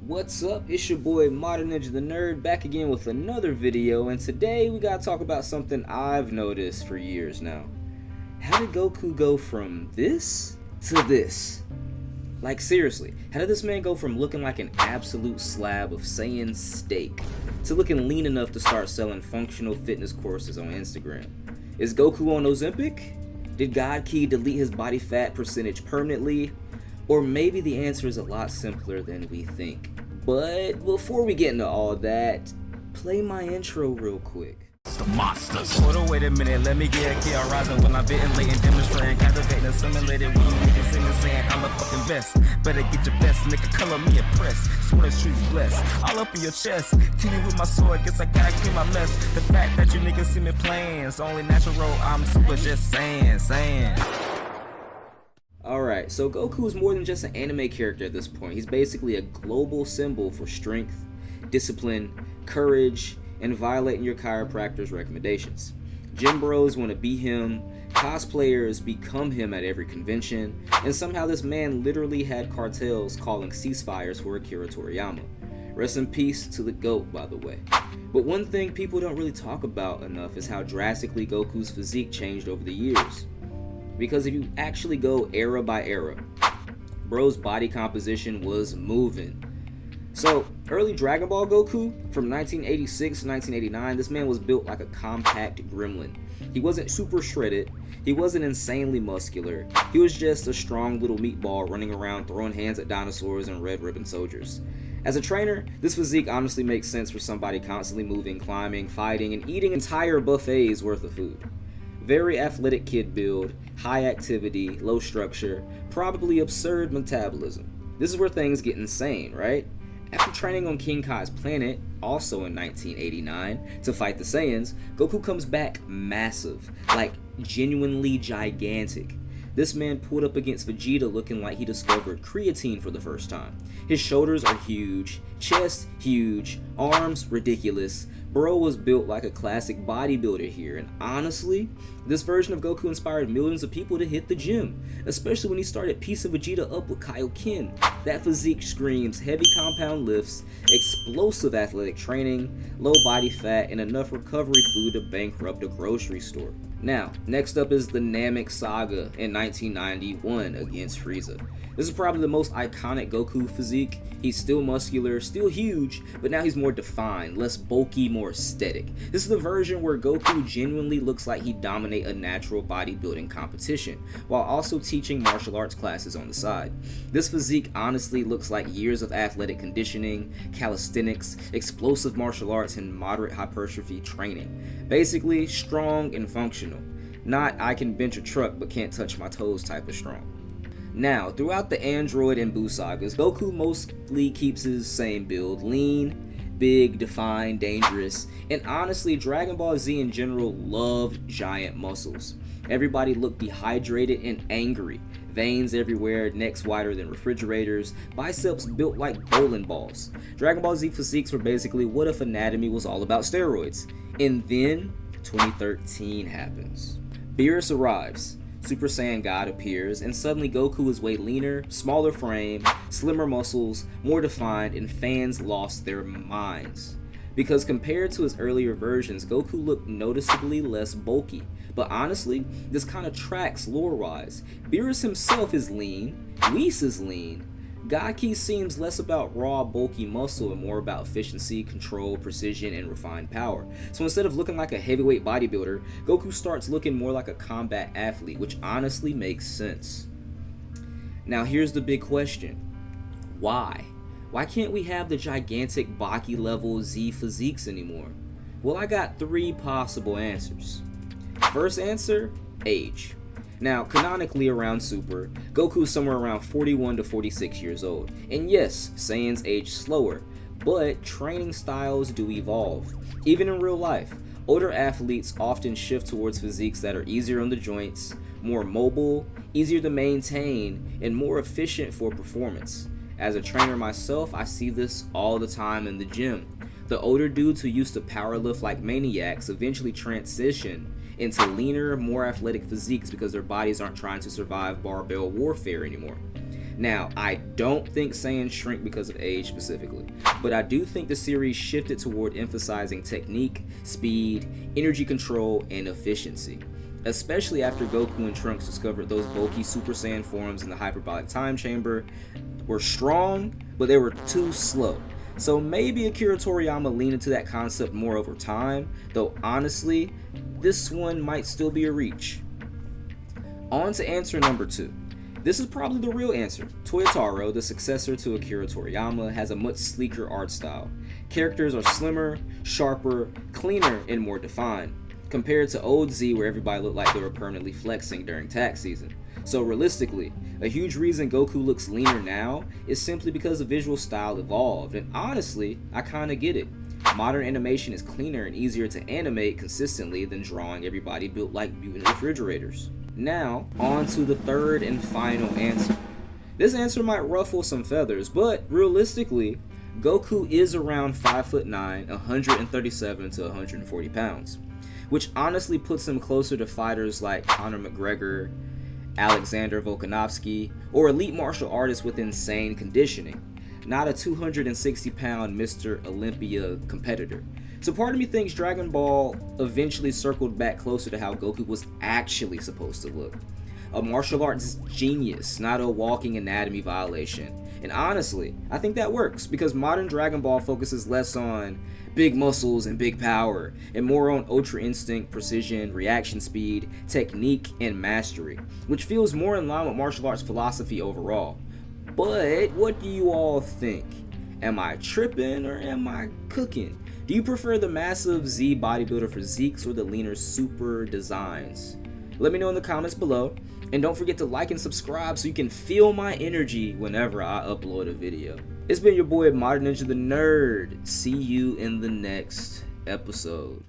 What's up? It's your boy Modern Ninja the Nerd back again with another video, and today we gotta talk about something I've noticed for years now. How did Goku go from this to this? Like seriously, how did this man go from looking like an absolute slab of Saiyan steak to looking lean enough to start selling functional fitness courses on Instagram? Is Goku on Ozempic? Did God Key delete his body fat percentage permanently? Or maybe the answer is a lot simpler than we think. But before we get into all that, play my intro real quick. The monsters. Hold on, wait a minute, let me get a key rising when I'm ventilating, demonstrating, captivating, assimilating. When you niggas singing, saying I'm the fucking best. Better get your best, nigga, color me impressed. Swear to treat you blessed. All up in your chest. Kill you with my sword, guess I gotta clean my mess. The fact that you niggas see me playing, it's only natural, I'm super just saying. Alright, so Goku is more than just an anime character at this point. He's basically a global symbol for strength, discipline, courage, and violating your chiropractor's recommendations. Gym bros want to be him, cosplayers become him at every convention, and somehow this man literally had cartels calling ceasefires for Akira Toriyama. Rest in peace to the GOAT, by the way. But one thing people don't really talk about enough is how drastically Goku's physique changed over the years. Because if you actually go era by era, bro's body composition was moving. So, early Dragon Ball Goku, from 1986 to 1989, this man was built like a compact gremlin. He wasn't super shredded, he wasn't insanely muscular, he was just a strong little meatball running around throwing hands at dinosaurs and red ribbon soldiers. As a trainer, this physique honestly makes sense for somebody constantly moving, climbing, fighting, and eating entire buffets worth of food. Very athletic kid build, high activity, low structure, probably absurd metabolism. This is where things get insane, right? After training on King Kai's planet, also in 1989, to fight the Saiyans, Goku comes back massive, like genuinely gigantic. This man pulled up against Vegeta looking like he discovered creatine for the first time. His shoulders are huge, chest huge, arms ridiculous. Bro was built like a classic bodybuilder here, and honestly, this version of Goku inspired millions of people to hit the gym, especially when he started piecing Vegeta up with Kaioken. That physique screams heavy compound lifts, explosive athletic training, low body fat, and enough recovery food to bankrupt a grocery store. Now, next up is the Namek Saga in 1991 against Frieza. This is probably the most iconic Goku physique. He's still muscular, still huge, but now he's more defined, less bulky, more aesthetic. This is the version where Goku genuinely looks like he'd dominate a natural bodybuilding competition, while also teaching martial arts classes on the side. This physique honestly looks like years of athletic conditioning, calisthenics, explosive martial arts, and moderate hypertrophy training. Basically, strong and functional. Not I can bench a truck but can't touch my toes type of strong. Now, throughout the Android and Buu sagas, Goku mostly keeps his same build, lean, big, defined, dangerous, and honestly, Dragon Ball Z in general loved giant muscles. Everybody looked dehydrated and angry, veins everywhere, necks wider than refrigerators, biceps built like bowling balls. Dragon Ball Z physiques were basically what if anatomy was all about steroids. And then, 2013 happens. Beerus arrives. Super Saiyan God appears, and suddenly Goku is way leaner, smaller frame, slimmer muscles, more defined, and fans lost their minds. Because compared to his earlier versions, Goku looked noticeably less bulky. But honestly, this kind of tracks lore-wise. Beerus himself is lean, Whis is lean. Gaki seems less about raw, bulky muscle and more about efficiency, control, precision, and refined power. So instead of looking like a heavyweight bodybuilder, Goku starts looking more like a combat athlete, which honestly makes sense. Now here's the big question. Why? Why can't we have the gigantic Baki level Z physiques anymore? Well, I got three possible answers. First answer, age. Now, canonically around Super, Goku's somewhere around 41 to 46 years old. And yes, Saiyans age slower, but training styles do evolve. Even in real life, older athletes often shift towards physiques that are easier on the joints, more mobile, easier to maintain, and more efficient for performance. As a trainer myself, I see this all the time in the gym. The older dudes who used to powerlift like maniacs eventually transition into leaner, more athletic physiques because their bodies aren't trying to survive barbell warfare anymore. Now, I don't think Saiyan shrink because of age specifically, but I do think the series shifted toward emphasizing technique, speed, energy control, and efficiency. Especially after Goku and Trunks discovered those bulky Super Saiyan forms in the hyperbolic time chamber were strong, but they were too slow. So maybe Akira Toriyama leaned into that concept more over time, though honestly, this one might still be a reach. On to answer number 2. This is probably the real answer. Toyotaro, the successor to Akira Toriyama, has a much sleeker art style. Characters are slimmer, sharper, cleaner, and more defined, compared to old Z where everybody looked like they were permanently flexing during tax season. So realistically, a huge reason Goku looks leaner now is simply because the visual style evolved, and honestly, I kinda get it. Modern animation is cleaner and easier to animate consistently than drawing everybody built like mutant refrigerators. Now, on to the third and final answer. This answer might ruffle some feathers, but realistically, Goku is around 5'9", 137 to 140 pounds, which honestly puts him closer to fighters like Conor McGregor, Alexander Volkanovski, or elite martial artists with insane conditioning, not a 260-pound Mr. Olympia competitor. So part of me thinks Dragon Ball eventually circled back closer to how Goku was actually supposed to look. A martial arts genius, not a walking anatomy violation. And honestly, I think that works because modern Dragon Ball focuses less on big muscles and big power, and more on ultra instinct, precision, reaction speed, technique, and mastery, which feels more in line with martial arts philosophy overall. But what do you all think? Am I tripping or am I cooking? Do you prefer the massive Z bodybuilder physiques or the leaner super designs? Let me know in the comments below, and don't forget to like and subscribe so you can feel my energy whenever I upload a video. It's been your boy Modern Ninja the Nerd. See you in the next episode.